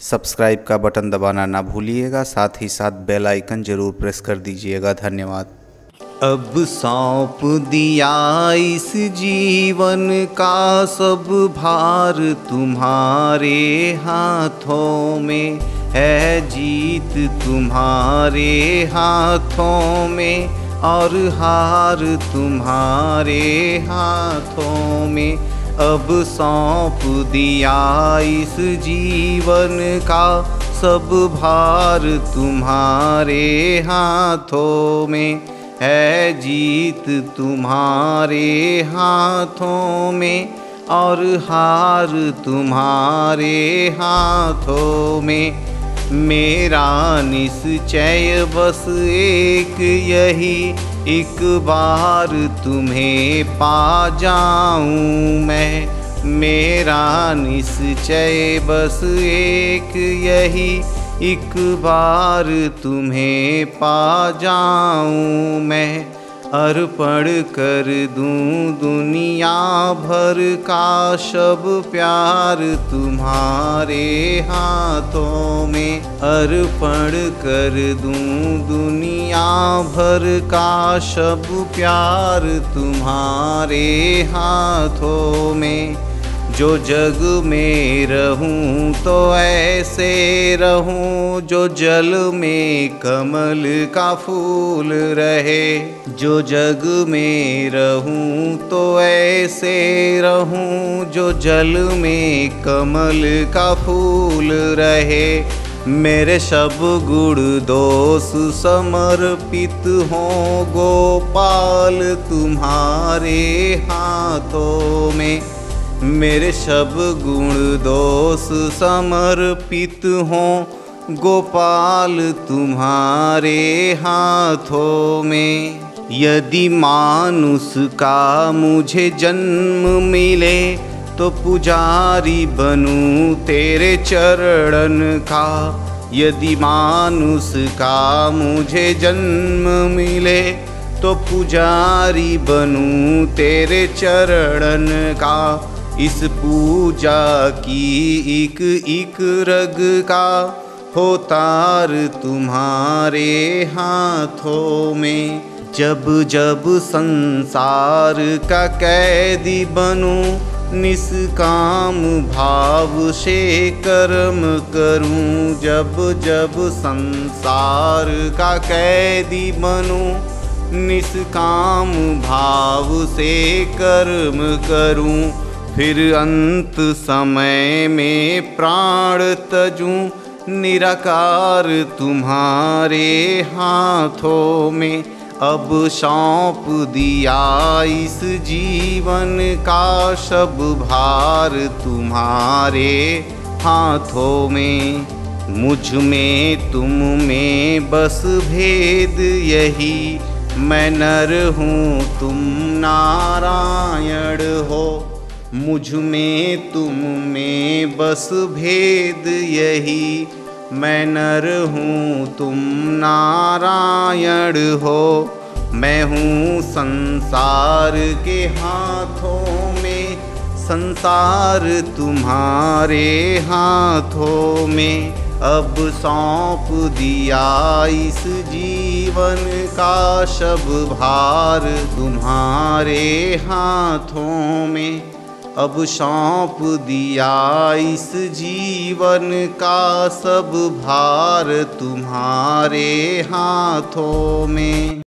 Subscribe का button दबाना ना भूलिएगा, साथ ही साथ बेल आइकन ज़रूर प्रेस कर दीजिएगा। धन्यवाद। अब सौंप दिया इस जीवन का सब भार तुम्हारे हाथों में, है जीत तुम्हारे हाथों में और हार तुम्हारे हाथों में। अब सौंप दिया इस जीवन का सब भार तुम्हारे हाथों में, है जीत तुम्हारे हाथों में और हार तुम्हारे हाथों में। मेरा निश्चय बस एक यही, एक बार तुम्हें पा जाऊं मैं। मेरा निश्चय बस एक यही, एक बार तुम्हें पा जाऊं मैं। अर्पण कर दूं दुनिया भर का सब प्यार तुम्हारे हाथों में। अर्पण कर दूं दुनिया भर का सब प्यार तुम्हारे हाथों में। जो जग में रहूं तो ऐसे रहूं, जो जल में कमल का फूल रहे। जो जग में रहूं तो ऐसे रहूं, जो जल में कमल का फूल रहे। मेरे सब गुण दोष समर्पित हों गोपाल तुम्हारे हाथों में। मेरे सब गुण दोष समर्पित हों गोपाल तुम्हारे हाथों में। यदि मानुष का मुझे जन्म मिले तो पुजारी बनूं तेरे चरणन का। यदि मानुष का मुझे जन्म मिले तो पुजारी बनूं तेरे चरणन का। इस पूजा की एक एक रग का हो तार तुम्हारे हाथों में। जब जब संसार का कैदी बनूं निष्काम भाव से कर्म करूं। जब जब संसार का कैदी बनूं निष्काम भाव से कर्म करूं। फिर अंत समय में प्राण तजूं निराकार तुम्हारे हाथों में। अब सौंप दिया इस जीवन का सब भार तुम्हारे हाथों में। मुझ में तुम में बस भेद यही, मैं नर हूँ तुम नारायण हो। मुझ में तुम में बस भेद यही, मैं नर हूँ तुम नारायण हो। मैं हूँ संसार के हाथों में, संसार तुम्हारे हाथों में। अब सौंप दिया इस जीवन का सब भार तुम्हारे हाथों में। अब सौंप दिया इस जीवन का सब भार तुम्हारे हाथों में।